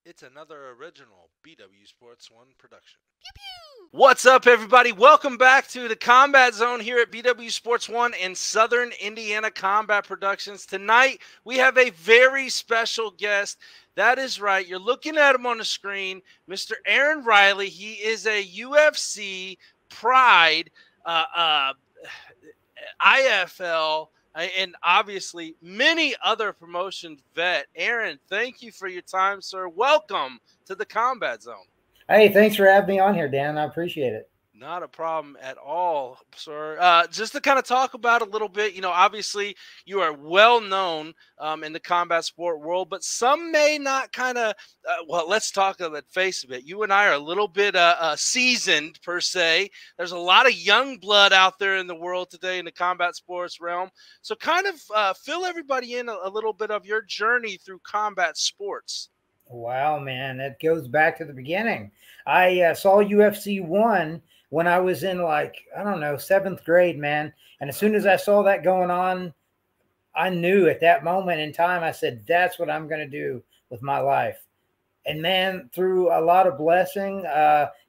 It's another original BW Sports One production. Pew pew! What's up, everybody? Welcome back to the Combat Zone here at BW Sports One and Southern Indiana Combat Productions. Tonight, we have a very special guest. That is right. You're looking at him on the screen, Mr. Aaron Riley. He is a UFC Pride, IFL, and obviously many other promotions vet. Aaron, thank you for your time, sir. Welcome to the Combat Zone. Hey, thanks for having me on here, Dan. I appreciate it. Not a problem at all, sir. Just to kind of talk about a little bit, obviously you are well known in the combat sport world, but some may not kind of, let's talk of it, face of it. You and I are a little bit seasoned per se. There's a lot of young blood out there in the world today in the combat sports realm. So kind of fill everybody in a little bit of your journey through combat sports. Wow, man, that goes back to the beginning. I saw UFC 1 when I was in, like, I don't know, 7th grade, man. And as soon as I saw that going on, I knew at that moment in time, I said, that's what I'm going to do with my life. And man, through a lot of blessing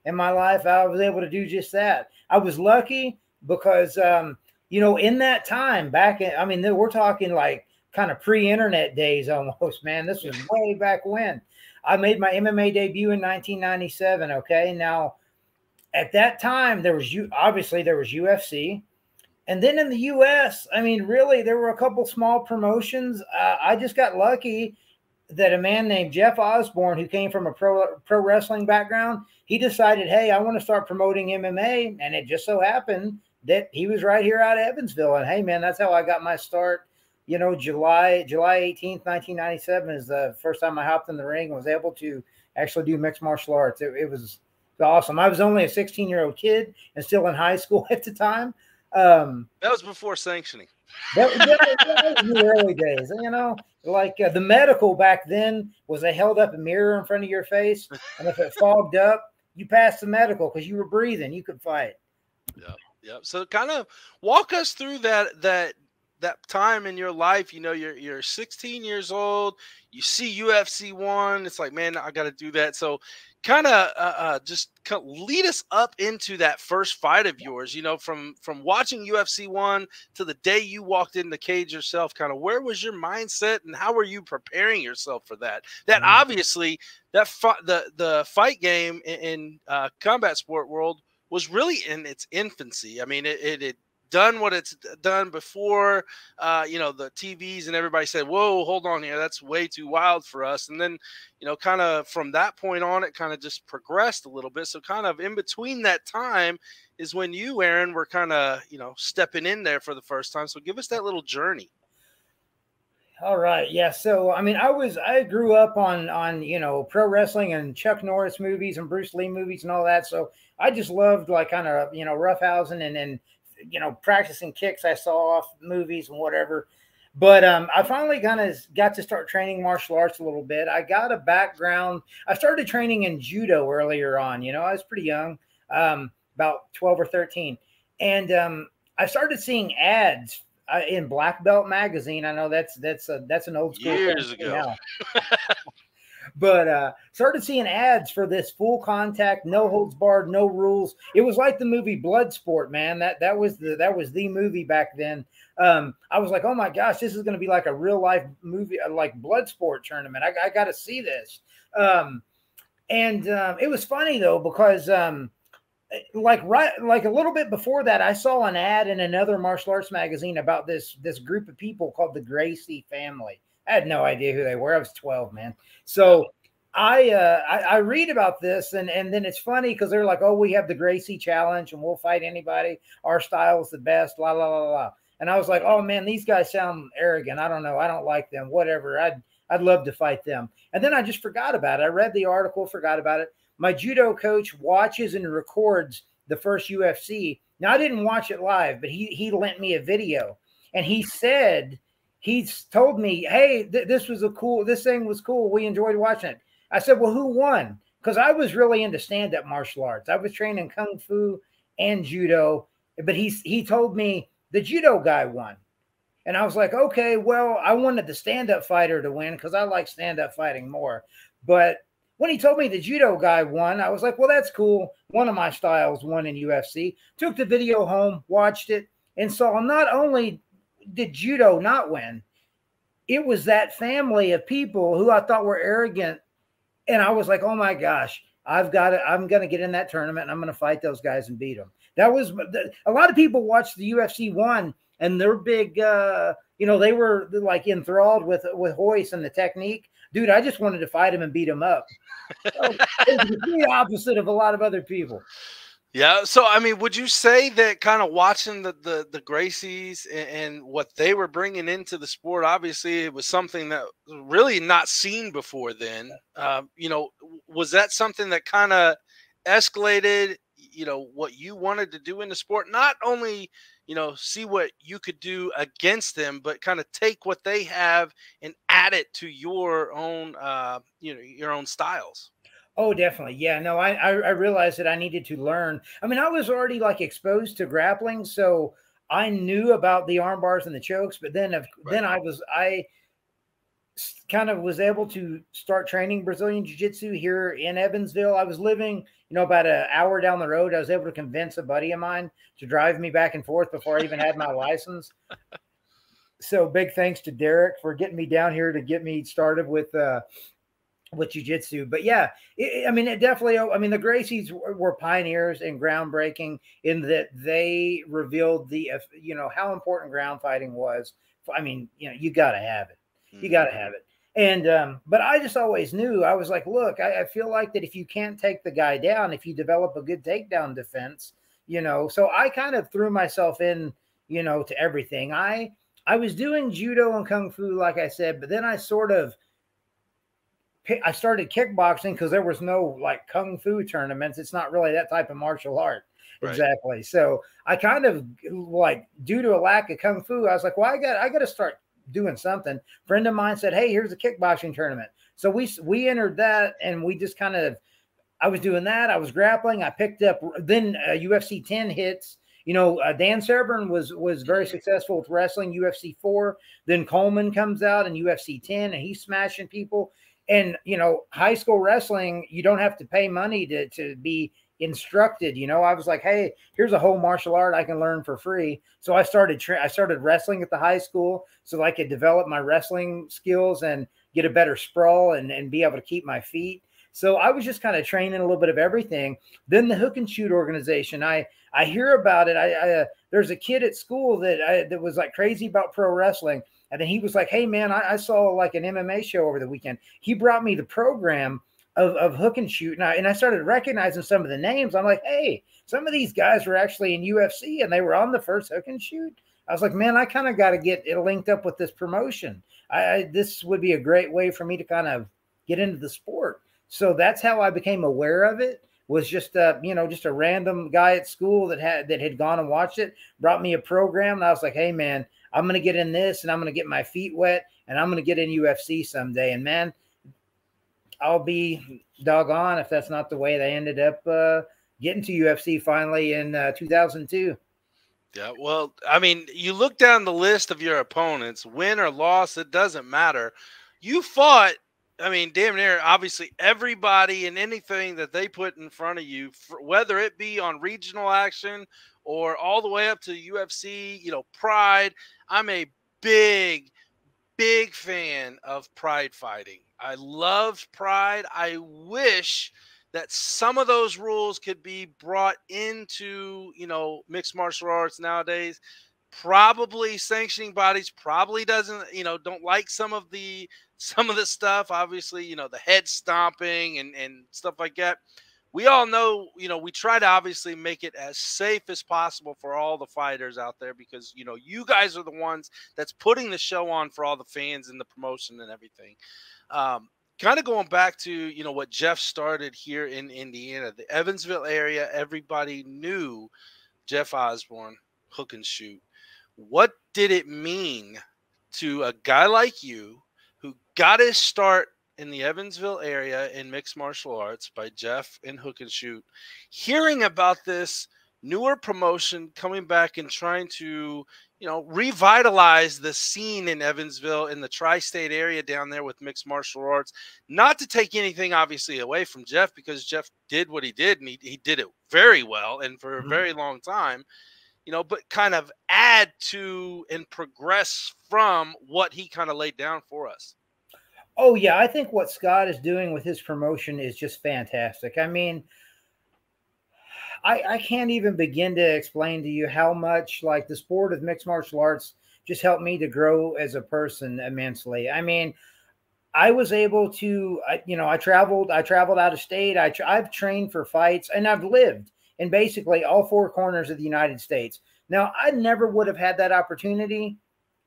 in my life, I was able to do just that. I was lucky because, in that time back in, we're talking like kind of pre-internet days almost, man. This was way back when. I made my MMA debut in 1997. Okay. Now, at that time, there was UFC. And then in the U.S., really, there were a couple small promotions. I just got lucky that a man named Jeff Osborne, who came from a pro wrestling background, he decided, hey, I want to start promoting MMA. And it just so happened that he was right here out of Evansville. And hey, man, that's how I got my start. July 18th, 1997 is the first time I hopped in the ring and was able to actually do mixed martial arts. It was awesome. I was only a 16-year-old kid and still in high school at the time. That was before sanctioning. That was in the early days. The medical back then was they held up a mirror in front of your face, and if it fogged up, you passed the medical because you were breathing. You could fight. Yeah. So kind of walk us through that time in your life. You're 16 years old. You see UFC 1. It's like, man, I got to do that. So kind of lead us up into that first fight of yours, from watching UFC 1 to the day you walked in the cage yourself. Kind of where was your mindset and how were you preparing yourself for that? That obviously the fight game in combat sport world was really in its infancy. It done what it's done before, the TVs and everybody said, whoa, hold on here. That's way too wild for us. And then, kind of from that point on, it kind of just progressed a little bit. So kind of in between that time is when you, Aaron, were kind of, stepping in there for the first time. So give us that little journey. All right. Yeah. So, I grew up on, pro wrestling and Chuck Norris movies and Bruce Lee movies and all that. So I just loved roughhousing and practicing kicks I saw off movies and whatever. But I finally kind of got to start training martial arts a little bit. I got a background. I started training in judo earlier on. I was pretty young, about 12 or 13. And I started seeing ads in Black Belt magazine. I know that's an old school years ago. But started seeing ads for this full contact, no holds barred, no rules. It was like the movie Bloodsport, man. That was the movie back then. I was like, oh my gosh, this is going to be like a real life movie, like Bloodsport tournament. I got to see this. It was funny though because like a little bit before that, I saw an ad in another martial arts magazine about this group of people called the Gracie family. I had no idea who they were. I was 12, man. So I read about this and then it's funny because they're like, oh, we have the Gracie challenge and we'll fight anybody. Our style is the best, la, la, la, la. And I was like, oh man, these guys sound arrogant. I don't know. I don't like them, whatever. I'd love to fight them. And then I just forgot about it. I read the article, forgot about it. My judo coach watches and records the first UFC. Now I didn't watch it live, but he lent me a video and he said, he's told me, hey, this thing was cool. We enjoyed watching it. I said, well, who won? Because I was really into stand-up martial arts. I was training Kung Fu and Judo, but he told me the Judo guy won. And I was like, okay, well, I wanted the stand-up fighter to win because I like stand-up fighting more. But when he told me the judo guy won, I was like, well, that's cool. One of my styles won in UFC. Took the video home, watched it, and saw not only did judo not win, it was that family of people who I thought were arrogant. And I was like, oh my gosh, I'm going to get in that tournament and I'm going to fight those guys and beat them. That was a lot of people watched the UFC 1 and they're big, they were like enthralled with Hoist and the technique. Dude, I just wanted to fight him and beat him up. So it was the opposite of a lot of other people. Yeah. So, I mean, would you say that kind of watching the Gracies and what they were bringing into the sport, obviously it was something that was really not seen before then. Was that something that kind of escalated, what you wanted to do in the sport? Not only, see what you could do against them, but kind of take what they have and add it to your own, your own styles. Oh, definitely. Yeah, no, I realized that I needed to learn. I mean, I was already like exposed to grappling, so I knew about the arm bars and the chokes, but then I kind of was able to start training Brazilian Jiu-Jitsu here in Evansville. I was living, about an hour down the road. I was able to convince a buddy of mine to drive me back and forth before I even had my license. So big thanks to Derek for getting me down here to get me started with jiu-jitsu. But yeah, it definitely, the Gracies were pioneers and groundbreaking in that they revealed how important ground fighting was. I mean, you got to have it. You got to have it. And, but I just always knew, I was like, look, I feel like that if you can't take the guy down, if you develop a good takedown defense, so I kind of threw myself in, to everything. I was doing judo and kung fu, like I said, but then I started kickboxing because there was no like kung fu tournaments. It's not really that type of martial art. Right. Exactly. So I kind of like, due to a lack of kung fu, I was like, well, I got to start doing something. A friend of mine said, hey, here's a kickboxing tournament. So we entered that, and we just kind of, I was doing that. I was grappling. I picked up, then UFC 10 hits. Dan Severn was very successful with wrestling, UFC 4. Then Coleman comes out in UFC 10, and he's smashing people. And, high school wrestling, you don't have to pay money to be instructed. I was like, hey, here's a whole martial art I can learn for free. So I started wrestling at the high school so I could develop my wrestling skills and get a better sprawl and be able to keep my feet. So I was just kind of training a little bit of everything. Then the Hook and Shoot organization, I hear about it. There's a kid at school that was like crazy about pro wrestling. And then he was like, hey, man, I saw like an MMA show over the weekend. He brought me the program of Hook and Shoot. And I started recognizing some of the names. I'm like, hey, some of these guys were actually in UFC and they were on the first Hook and Shoot. I was like, man, I kind of got to get it linked up with this promotion. This would be a great way for me to kind of get into the sport. So that's how I became aware of it. Was just just a random guy at school that had gone and watched it, brought me a program. And I was like, hey, man, I'm going to get in this and I'm going to get my feet wet and I'm going to get in UFC someday. And man, I'll be doggone if that's not the way they ended up getting to UFC finally in 2002. Yeah, well, I mean, you look down the list of your opponents, win or loss, it doesn't matter. You fought, I mean, damn near obviously everybody and anything that they put in front of you, whether it be on regional action or all the way up to UFC, Pride. I'm a big fan of Pride fighting. I loved Pride. I wish that some of those rules could be brought into, mixed martial arts nowadays. Probably sanctioning bodies probably don't like some of the stuff, obviously, the head stomping and stuff like that. We all know, we try to obviously make it as safe as possible for all the fighters out there because, you guys are the ones that's putting the show on for all the fans and the promotion and everything. Kind of going back to, what Jeff started here in Indiana, the Evansville area, everybody knew Jeff Osborne, Hook and Shoot. What did it mean to a guy like you who got his start in the Evansville area in mixed martial arts by Jeff and Hook and Shoot, hearing about this newer promotion coming back and trying to, revitalize the scene in Evansville, in the tri-state area down there with mixed martial arts. Not to take anything obviously away from Jeff, because Jeff did what he did, and he did it very well and for a very long time, but kind of add to and progress from what he kind of laid down for us. Oh yeah, I think what Scott is doing with his promotion is just fantastic. I mean, I can't even begin to explain to you how much like the sport of mixed martial arts just helped me to grow as a person immensely. I mean, I was able to, I traveled out of state. I've trained for fights, and I've lived in basically all four corners of the United States. Now, I never would have had that opportunity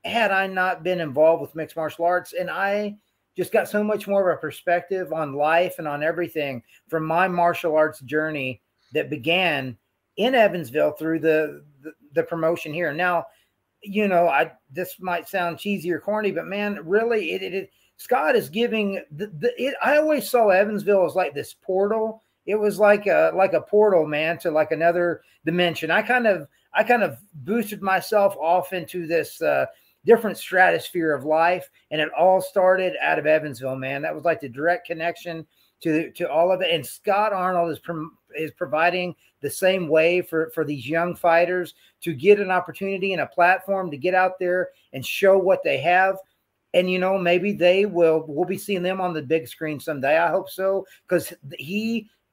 had I not been involved with mixed martial arts. And I just got so much more of a perspective on life and on everything from my martial arts journey that began in Evansville through the promotion here. Now, this might sound cheesy or corny, but man, really, Scott is giving I always saw Evansville as like this portal. It was like a portal, man, to like another dimension. I kind of boosted myself off into this different stratosphere of life, and it all started out of Evansville, man. That was like the direct connection to all of it. And Scott Arnold is providing the same way for these young fighters to get an opportunity and a platform to get out there and show what they have. And, maybe we'll be seeing them on the big screen someday. I hope so, because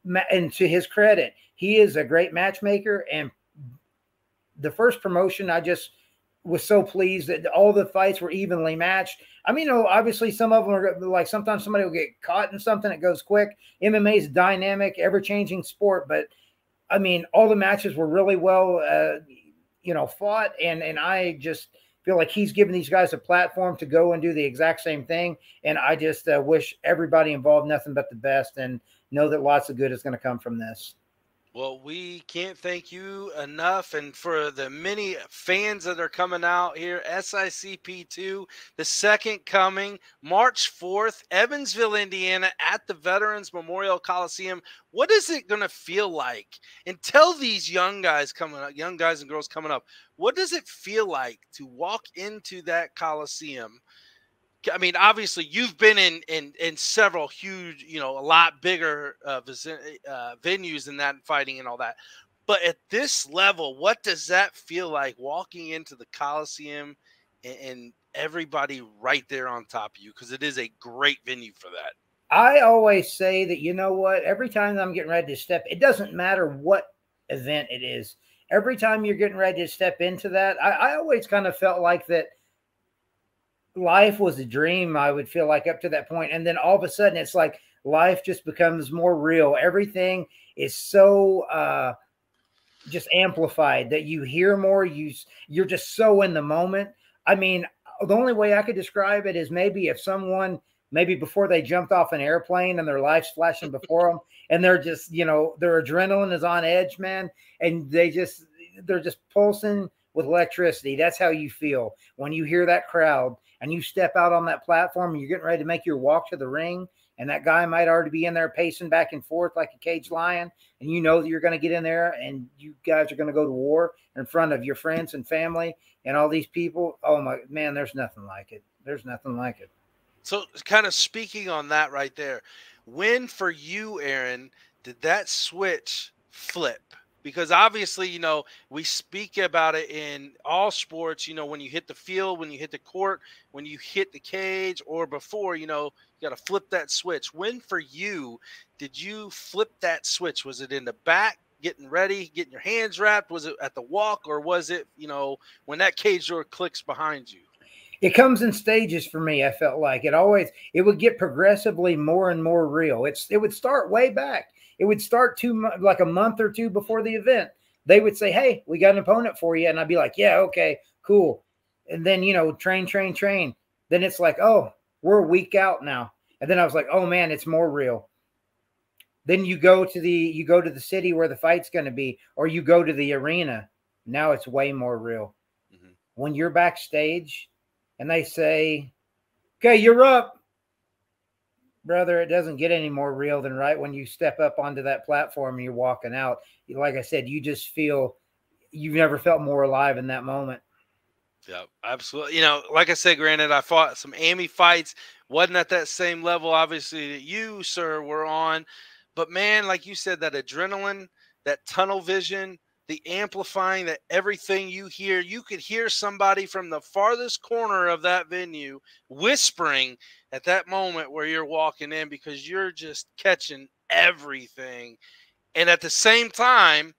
and to his credit, he is a great matchmaker. And the first promotion, I just was so pleased that all the fights were evenly matched. I mean, obviously some of them are like, sometimes somebody will get caught in something that goes quick. MMA is dynamic, ever-changing sport, but I mean, all the matches were really well, fought. And I just feel like he's giving these guys a platform to go and do the exact same thing. And I just wish everybody involved nothing but the best, and know that lots of good is going to come from this. Well, we can't thank you enough. And for the many fans that are coming out here, SICP2, the second coming, March 4th, Evansville, Indiana, at the Veterans Memorial Coliseum. What is it going to feel like? And tell these young guys and girls coming up, what does it feel like to walk into that Coliseum? I mean, obviously, you've been in several huge, a lot bigger venues than that, fighting and all that. But at this level, what does that feel like walking into the Coliseum and everybody right there on top of you? Because it is a great venue for that. I always say that, every time I'm getting ready to step, it doesn't matter what event it is. Every time you're getting ready to step into that, I always kind of felt like that life was a dream, I would feel like, up to that point. And then all of a sudden it's like life just becomes more real. Everything is so just amplified that you hear more. You're just so in the moment. I mean, the only way I could describe it is maybe if someone, maybe before they jumped off an airplane and their life's flashing before them, and they're just, their adrenaline is on edge, man. And they're just pulsing with electricity. That's how you feel when you hear that crowd and you step out on that platform and you're getting ready to make your walk to the ring, and that guy might already be in there pacing back and forth like a caged lion, and you know that you're going to get in there and you guys are going to go to war in front of your friends and family and all these people. Oh my man, there's nothing like it. There's nothing like it. So kind of speaking on that right there, when for you, Aaron, did that switch flip? Because obviously, we speak about it in all sports, when you hit the field, when you hit the court, when you hit the cage, or before, you got to flip that switch. When for you did you flip that switch? Was it in the back, getting ready, getting your hands wrapped? Was it at the walk, or was it, when that cage door clicks behind you? It comes in stages for me. I felt like it would get progressively more and more real. It would start way back. It would start like a month or two before the event. They would say, "Hey, we got an opponent for you." And I'd be like, "Yeah, okay, cool." And then, train. Then it's like, "Oh, we're a week out now." And then I was like, "Oh man, it's more real." Then you go to the city where the fight's going to be, or you go to the arena. Now it's way more real. Mm-hmm. When you're backstage and they say, "Okay, you're up." Brother, it doesn't get any more real than right when you step up onto that platform and you're walking out. Like I said, you just feel you've never felt more alive in that moment. Yeah, absolutely. You know, like I said, granted, I fought some AMI fights, wasn't at that same level, obviously, that you, sir, were on. But man, like you said, that adrenaline, that tunnel vision, the amplifying, that everything you hear, you could hear somebody from the farthest corner of that venue whispering at that moment where you're walking in because you're just catching everything. And at the same time,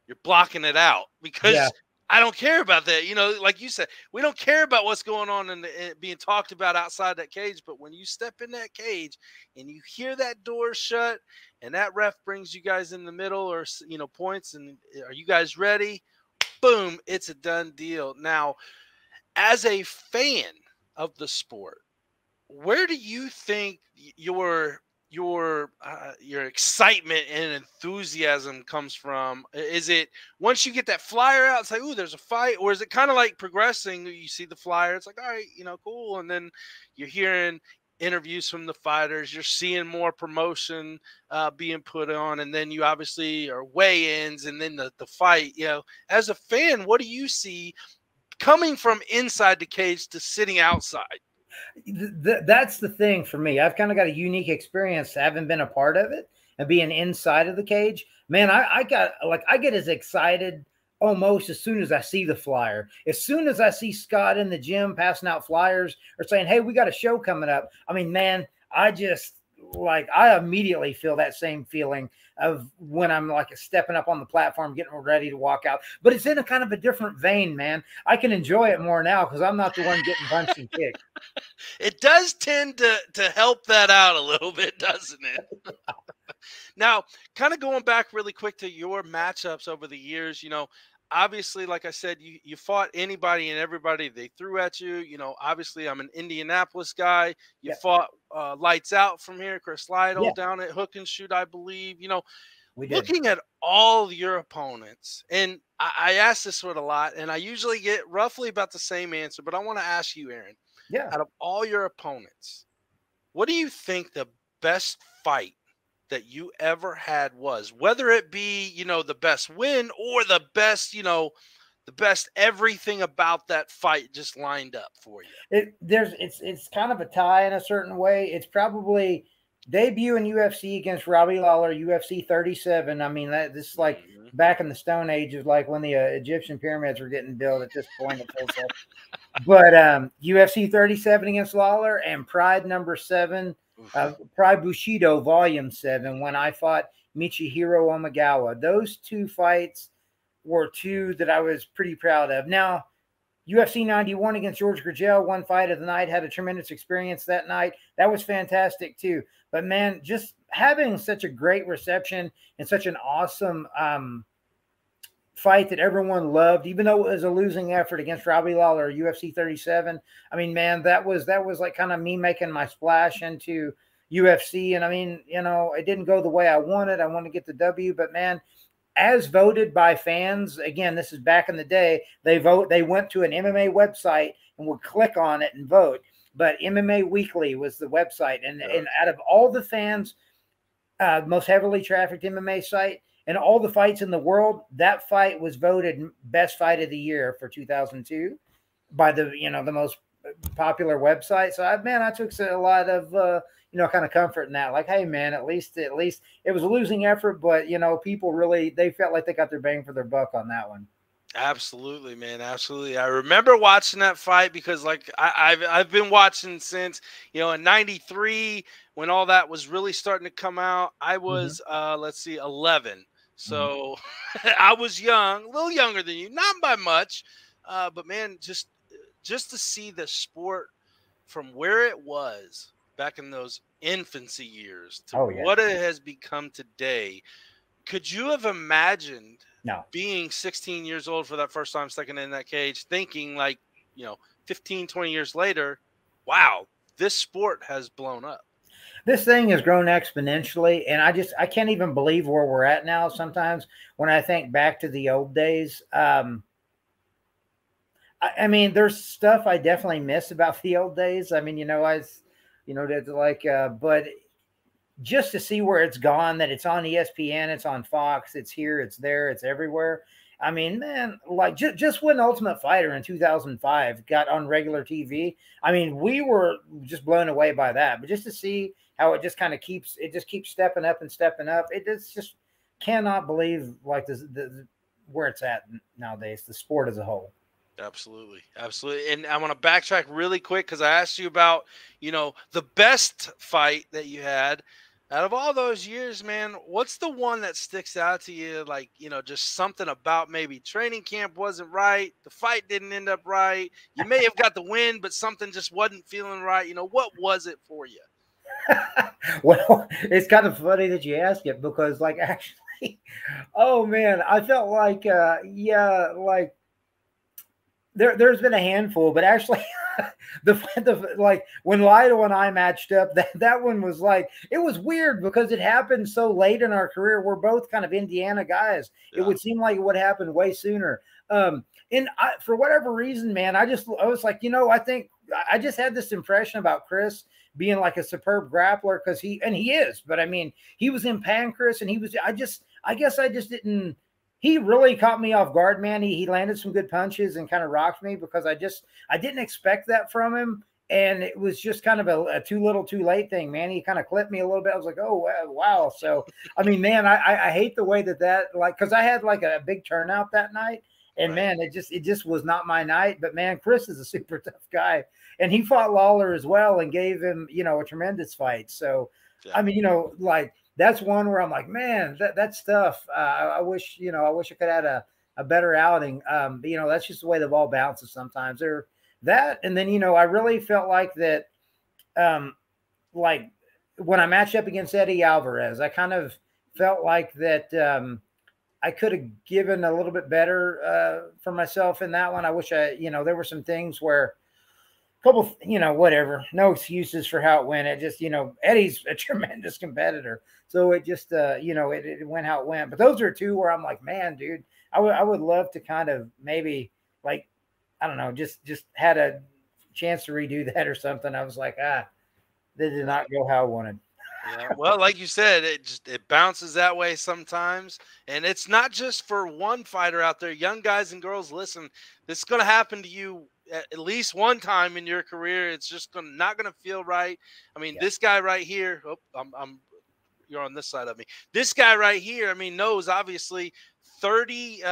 you're blocking it out Yeah. because I don't care about that. You know, like you said, we don't care about what's going on in being talked about outside that cage. But when you step in that cage and you hear that door shut and that ref brings you guys in the middle or, you know, points and are you guys ready? Boom, it's a done deal. Now, as a fan of the sport, where do you think your excitement and enthusiasm comes from? Is it once you get that flyer out, it's like, ooh, there's a fight, or is it kind of like progressing? You see the flyer, it's like, all right, you know, cool, and then you're hearing interviews from the fighters, you're seeing more promotion being put on, and then you obviously are weigh-ins, and then the fight. You know, as a fan, what do you see coming from inside the cage to sitting outside? That's the thing for me. I've kind of got a unique experience having been a part of it and being inside of the cage. Man, I get as excited almost as soon as I see the flyer. As soon as I see Scott in the gym passing out flyers or saying, hey, we got a show coming up. I mean, man, I immediately feel that same feeling of when I'm like stepping up on the platform, getting ready to walk out. But it's in a kind of a different vein, man. I can enjoy it more now because I'm not the one getting punched and kicked. It does tend to help that out a little bit, doesn't it? Now, kind of going back really quick to your matchups over the years, you know, obviously, like I said, you fought anybody and everybody they threw at you. You know, obviously, I'm an Indianapolis guy. You Yeah. fought Lights Out from here, Chris Lytle Yeah. down at Hook and Shoot, I believe. You know, We did. looking at all your opponents, and I ask this one a lot, and I usually get roughly about the same answer, but I want to ask you, Aaron, Yeah. out of all your opponents, what do you think the best fight that you ever had was? Whether it be, you know, the best win or the best, you know, the best everything about that fight just lined up for you. It's kind of a tie in a certain way. It's probably debut in UFC against Robbie Lawler, UFC 37. I mean, this is like back in the Stone Age, of like when the Egyptian pyramids were getting built. At this point, it feels like. But UFC 37 against Lawler and Pride number 7, Pride Bushido Volume 7, when I fought Michihiro Omagawa. Those two fights were two that I was pretty proud of. Now, UFC 91 against George Gurgel, one fight of the night, had a tremendous experience that night. That was fantastic too. But man, just having such a great reception and such an awesome fight that everyone loved, even though it was a losing effort against Robbie Lawler, UFC 37. I mean, man, that was like kind of me making my splash into UFC. And I mean, you know, it didn't go the way I wanted. I wanted to get the W, but man, as voted by fans, again, this is back in the day, they went to an MMA website and would click on it and vote. But MMA Weekly was the website. And out of all the fans, most heavily trafficked MMA site, and all the fights in the world, that fight was voted best fight of the year for 2002 by the most popular website. So I took a lot of kind of comfort in that. Like, hey man, at least it was a losing effort, but people really, they felt like they got their bang for their buck on that one. Absolutely, man. Absolutely. I remember watching that fight because like I've been watching since, in 93 when all that was really starting to come out. I was 11. So I was young, a little younger than you, not by much. But man, just to see the sport from where it was back in those infancy years to what it has become today. Could you have imagined being 16 years old for that first time stepping in that cage, thinking like, 15, 20 years later, wow, this sport has blown up? This thing has grown exponentially, and I can't even believe where we're at now. Sometimes when I think back to the old days, I mean, there's stuff I definitely miss about the old days. I mean, but just to see where it's gone, that it's on ESPN, it's on Fox, it's here, it's there, it's everywhere. I mean, man, like just when Ultimate Fighter in 2005 got on regular TV, I mean, we were just blown away by that. But just to see how it just kind of keeps stepping up and stepping up, just cannot believe like the where it's at nowadays, the sport as a whole. Absolutely. Absolutely. And I want to backtrack really quick because I asked you about, the best fight that you had. Out of all those years, man, what's the one that sticks out to you? Like, just something about maybe training camp wasn't right. The fight didn't end up right. You may have got the win, but something just wasn't feeling right. What was it for you? Well, it's kind of funny that you ask it because, like, actually, oh man, I felt like, yeah, like there's been a handful, but actually, the like when Lido and I matched up, that one was like, it was weird because it happened so late in our career. We're both kind of Indiana guys. Yeah. It would seem like it would happen way sooner. For whatever reason, man, I was like, I think I just had this impression about Chris being like a superb grappler because he is, but I mean, he was in Pancras and I guess I just didn't. He really caught me off guard, man. He landed some good punches and kind of rocked me because I didn't expect that from him. And it was just kind of a too little too late thing, man. He kind of clipped me a little bit. I was like, oh, wow. So, I mean, man, I hate the way that like, because I had like a big turnout that night. And right. Man, it just was not my night. But man, Chris is a super tough guy. And he fought Lawler as well and gave him, a tremendous fight. So, yeah. I mean, like, that's one where I'm like, man, that's tough. I wish I could have had a better outing. But, that's just the way the ball bounces sometimes. And then, I really felt like that, like when I matched up against Eddie Alvarez, I kind of felt like that I could have given a little bit better for myself in that one. I wish there were some things where couple, whatever, no excuses for how it went. It just, Eddie's a tremendous competitor. So it just, it went how it went. But those are two where I'm like, man, dude, I would love to kind of maybe like, I don't know, just had a chance to redo that or something. I was like, they did not go how I wanted. Yeah, well, like you said, it bounces that way sometimes, and it's not just for one fighter out there. Young guys and girls, listen, this is going to happen to you at least one time in your career. It's just not going to feel right. I mean, This guy right here, you're on this side of me. This guy right here, I mean, knows obviously 30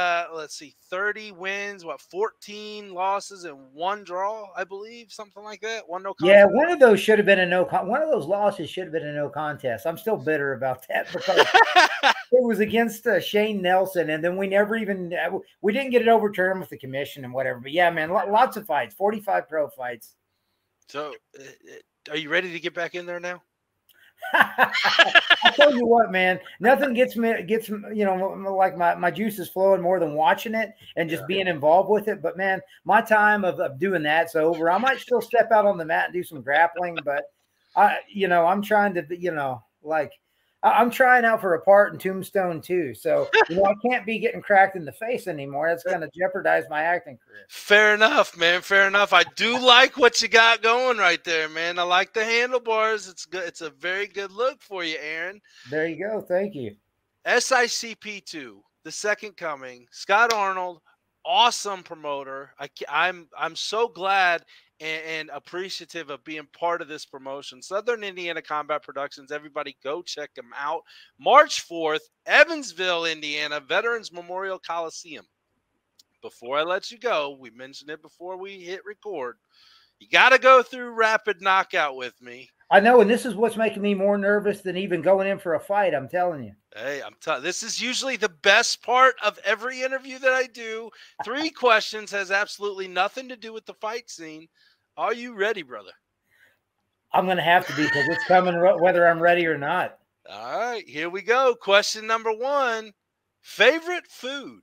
wins, 14 losses and 1 draw, I believe, something like that. One no contest. Yeah, one of those should have been one of those losses should have been a no contest. I'm still bitter about that because it was against Shane Nelson, and then we didn't get it overturned with the commission and whatever. But yeah, man, lots of fights, 45 pro fights. So, are you ready to get back in there now? I tell you what, man, nothing gets like my juices flowing more than watching it and just being involved with it. But man, my time of doing that's over. I might still step out on the mat and do some grappling, but I'm trying to, I'm trying out for a part in Tombstone too. So, I can't be getting cracked in the face anymore. That's going to jeopardize my acting career. Fair enough, man. Fair enough. I do like what you got going right there, man. I like the handlebars. It's good. It's a very good look for you, Aaron. There you go. Thank you. SICP2, the second coming, Scott Arnold, awesome promoter. I'm so glad and appreciative of being part of this promotion. Southern Indiana Combat Productions. Everybody go check them out. March 4th, Evansville, Indiana, Veterans Memorial Coliseum. Before I let you go, we mentioned it before we hit record. You got to go through rapid knockout with me. I know, and this is what's making me more nervous than even going in for a fight. I'm telling you. Hey, this is usually the best part of every interview that I do. 3 questions, has absolutely nothing to do with the fight scene. Are you ready, brother? I'm going to have to be because it's coming whether I'm ready or not. All right, here we go. Question number 1, favorite food?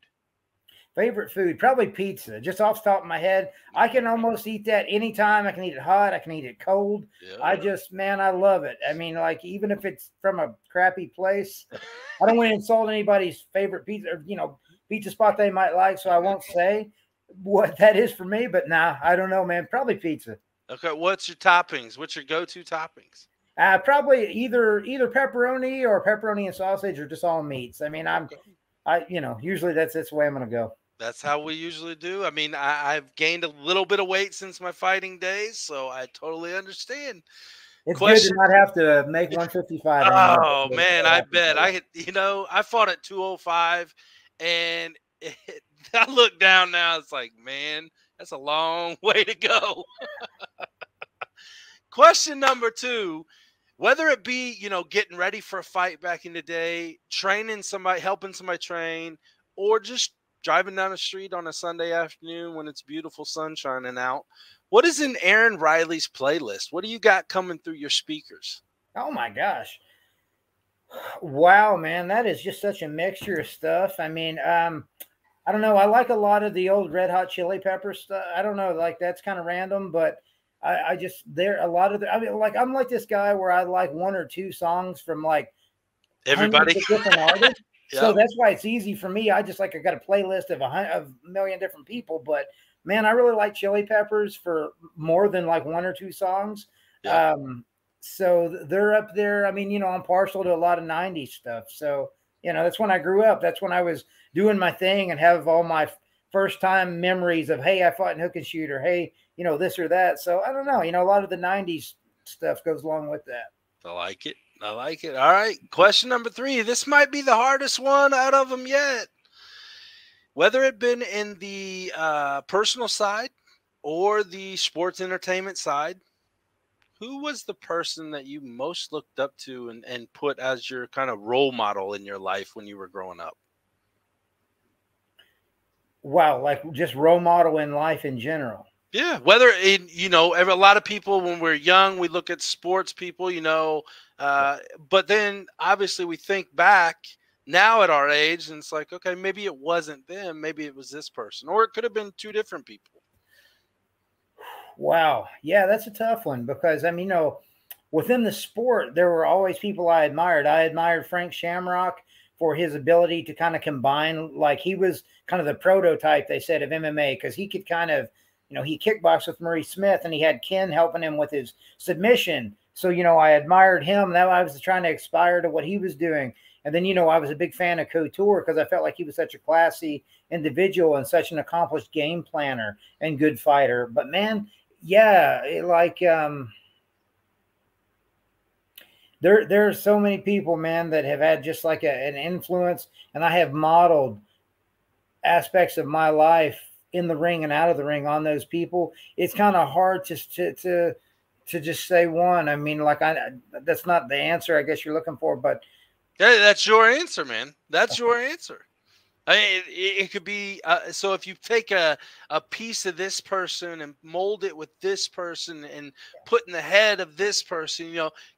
Favorite food, probably pizza. Just off the top of my head, I can almost eat that anytime. I can eat it hot. I can eat it cold. Yeah. I love it. I mean, like, even if it's from a crappy place, I don't want to insult anybody's favorite pizza, or, pizza spot they might like. So I won't say what that is for me, but I don't know, man. Probably pizza. Okay. What's your toppings? What's your go-to toppings? Probably either pepperoni or pepperoni and sausage or just all meats. I mean, I'm usually that's the way I'm going to go. That's how we usually do. I mean, I've gained a little bit of weight since my fighting days, so I totally understand. It's good to Question. not have to make 155 anymore. Oh man, I bet I fought at 205, and I look down now. It's like, man, that's a long way to go. Question number 2. Whether it be, getting ready for a fight back in the day, training somebody, helping somebody train, or just driving down the street on a Sunday afternoon when it's beautiful sun shining out, what is in Aaron Riley's playlist? What do you got coming through your speakers? Oh my gosh. Wow, man, that is just such a mixture of stuff. I mean, I don't know. I like a lot of the old Red Hot Chili Peppers stuff. I don't know, like that's kind of random, but I just there a lot of the, I mean, like I'm like this guy where I like 1 or 2 songs from like Everybody, different artists. Yep. So that's why it's easy for me. I got a playlist of a million different people, but man, I really like Chili Peppers for more than like 1 or 2 songs. Yep. So they're up there. I mean, I'm partial to a lot of 90s stuff. So, that's when I grew up. That's when I was doing my thing and have all my first time memories of, hey, I fought in hook and shoot, or hey, this or that. So I don't know, a lot of the 90s stuff goes along with that. I like it. I like it. All right. Question number 3. This might be the hardest one out of them yet. Whether it been in the personal side or the sports entertainment side, who was the person that you most looked up to and put as your kind of role model in your life when you were growing up? Wow, like just role model in life in general. Yeah, whether a lot of people when we're young, we look at sports people, but then obviously we think back now at our age and it's like, okay, maybe it wasn't them, maybe it was this person, or it could have been 2 different people. Wow. Yeah, that's a tough one because, I mean, within the sport, there were always people I admired. I admired Frank Shamrock for his ability to kind of combine, like he was kind of the prototype, they said, of MMA, because he could kind of, he kickboxed with Murray Smith and he had Ken helping him with his submission. So, I admired him. Now I was trying to aspire to what he was doing. And then, I was a big fan of Couture because I felt like he was such a classy individual and such an accomplished game planner and good fighter. But man, yeah, there are so many people, man, that have had just like an influence, and I have modeled aspects of my life in the ring and out of the ring on those people. It's kind of hard to just say one. I mean, that's not the answer I guess you're looking for, but yeah, that's your answer, man. That's your answer. I mean, it could be so if you take a piece of this person and mold it with this person and put in the head of this person,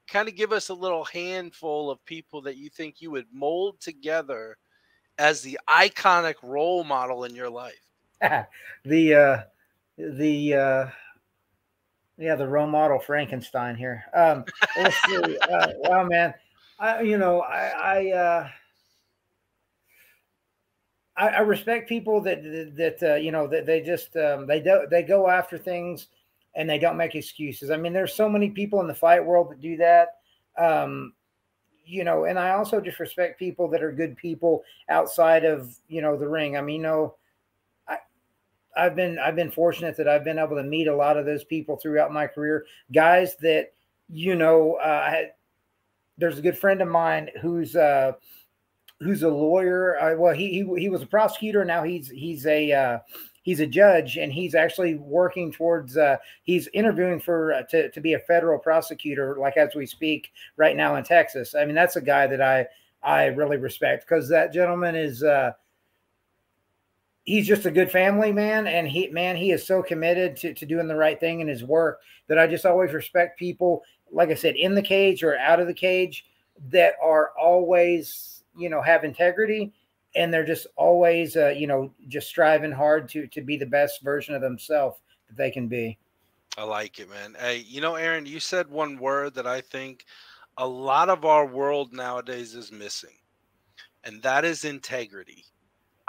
kind of give us a little handful of people that you think you would mold together as the iconic role model in your life. The role model Frankenstein here. Let's see. Wow, man. I respect people that they just they go after things and they don't make excuses. I mean, there's so many people in the fight world that do that. And I also just respect people that are good people outside of the ring. I mean, I've been fortunate that I've been able to meet a lot of those people throughout my career. Guys that there's a good friend of mine who's a lawyer. Well, he was a prosecutor. Now he's a judge, and he's actually working towards. He's interviewing to be a federal prosecutor, like as we speak right now in Texas. I mean, that's a guy that I really respect because that gentleman is. He's just a good family man, and he is so committed to doing the right thing in his work that I just always respect people, like I said, in the cage or out of the cage, that are always, have integrity, and they're just always, just striving hard to be the best version of themselves that they can be. I like it, man. Hey, Aaron, you said one word that I think a lot of our world nowadays is missing, and that is integrity.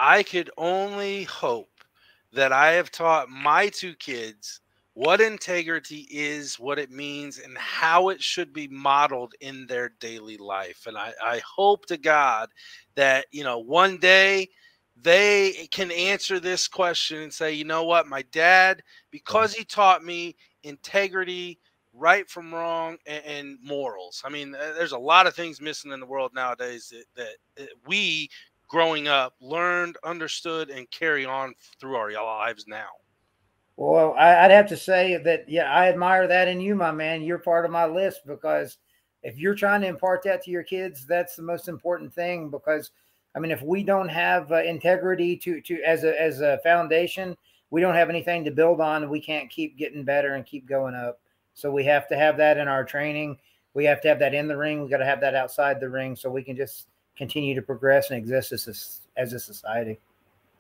I could only hope that I have taught my 2 kids what integrity is, what it means, and how it should be modeled in their daily life. And I hope to God that, you know, one day they can answer this question and say, you know what, my dad, because he taught me integrity, right from wrong, and morals. I mean, there's a lot of things missing in the world nowadays that we growing up learned, understood, and carry on through our lives now. Well, I'd have to say that, yeah, I admire that in you, my man. You're part of my list, because if you're trying to impart that to your kids, that's the most important thing. Because, I mean, if we don't have integrity to as a foundation, we don't have anything to build on. We can't keep getting better and keep going up. So we have to have that in our training. We have to have that in the ring. We got to have that outside the ring, so we can just continue to progress and exist as a society.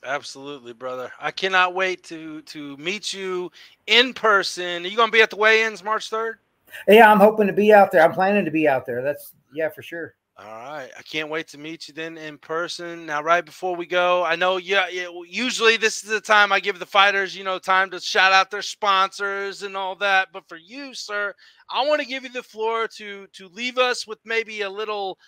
Absolutely, brother. I cannot wait to meet you in person. Are you going to be at the weigh-ins March 3rd? Yeah, I'm hoping to be out there. I'm planning to be out there. That's, yeah, for sure. All right. I can't wait to meet you then in person. Now, right before we go, I know, yeah, usually this is the time I give the fighters, you know, time to shout out their sponsors and all that. But for you, sir, I want to give you the floor to leave us with maybe a little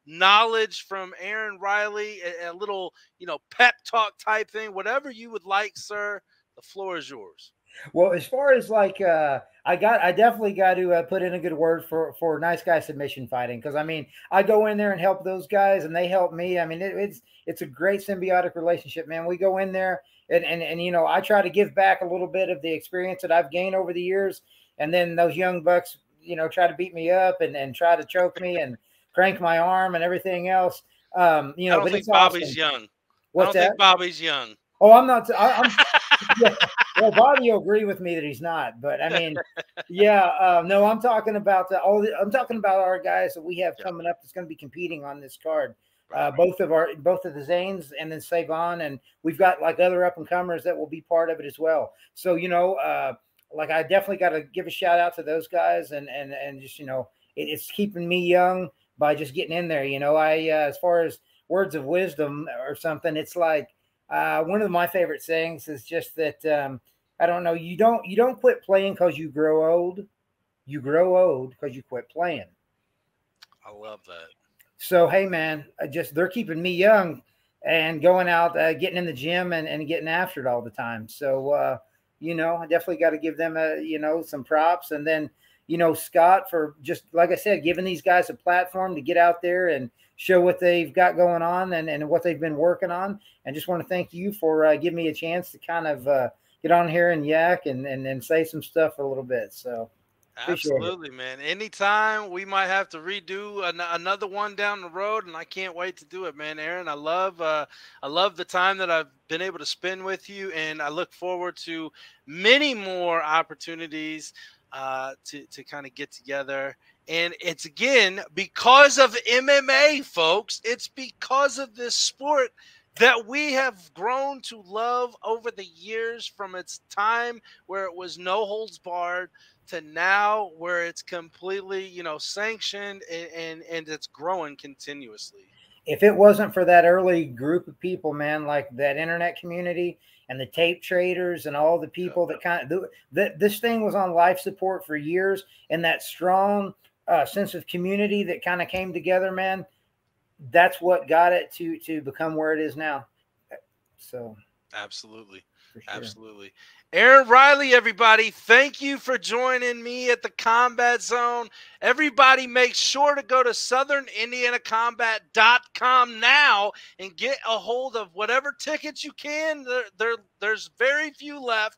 knowledge from Aaron Riley, a little, you know, pep talk type thing, whatever you would like, sir. The floor is yours. Well, as far as like, I definitely got to put in a good word for nice guy submission fighting, because I mean, I go in there and help those guys, and they help me. I mean, it's a great symbiotic relationship, man. We go in there, and you know, I try to give back a little bit of the experience that I've gained over the years, and then those young bucks, you know, try to beat me up and try to choke me and crank my arm and everything else. You know, I don't but think it's Bobby's awesome. young. What's I don't that? think Bobby's young. Oh, I'm not. I'm yeah. Well, Bobby will agree with me that he's not, but I mean, yeah, no, I'm talking about I'm talking about our guys that we have coming up that's going to be competing on this card. Both of the Zanes and then Savon, and we've got like other up and comers that will be part of it as well. So, you know, like I definitely got to give a shout out to those guys, and just, you know, it's keeping me young by just getting in there. You know, as far as words of wisdom or something, it's like one of my favorite sayings is just that. I don't know. You don't quit playing because you grow old. You grow old because you quit playing. I love that. So, hey, man, they're keeping me young and going out, getting in the gym and getting after it all the time. So, you know, I definitely got to give them you know, some props. And then, you know, Scott, for just, like I said, giving these guys a platform to get out there and show what they've got going on and what they've been working on. And just want to thank you for giving me a chance to kind of get on here and yak and say some stuff for a little bit. So absolutely, man. Anytime we might have to redo another one down the road, and I can't wait to do it, man. Aaron, I love the time that I've been able to spend with you, and I look forward to many more opportunities to kind of get together. And it's, again, because of MMA, folks. It's because of this sport that we have grown to love over the years, from its time where it was no holds barred to now where it's completely, you know, sanctioned and it's growing continuously. If it wasn't for that early group of people, man, like that internet community and the tape traders and all the people that kind of this thing was on life support for years, and that strong sense of community that kind of came together, man, that's what got it to become where it is now. So absolutely, sure. Absolutely. Aaron Riley, everybody, thank you for joining me at the Combat Zone. Everybody, make sure to go to southernindianacombat.com now and get a hold of whatever tickets you can. There's very few left.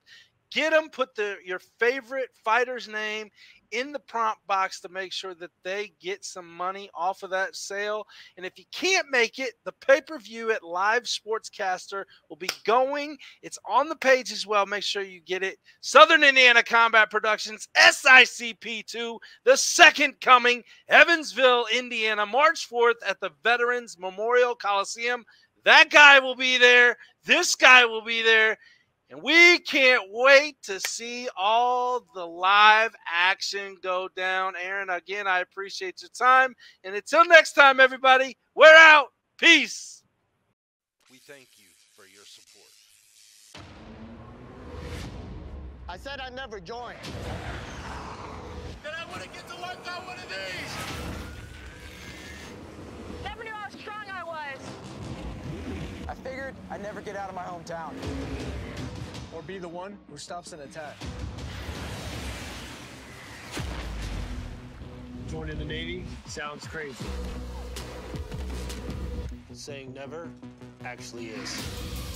Get them, put your favorite fighter's name in the prompt box to make sure that they get some money off of that sale. And if you can't make it, the pay-per-view at Live Sportscaster will be going. It's on the page as well. Make sure you get it. Southern Indiana Combat Productions, SICP 2, the second coming, Evansville, Indiana, March 4th at the Veterans Memorial Coliseum. That guy will be there. This guy will be there. And we can't wait to see all the live action go down. Aaron, again, I appreciate your time. And until next time, everybody, we're out. Peace. We thank you for your support. I said I'd never join. Then I wouldn't get to work on one of these. Never knew how strong I was. I figured I'd never get out of my hometown. Or be the one who stops an attack. Joining the Navy sounds crazy. Saying never actually is.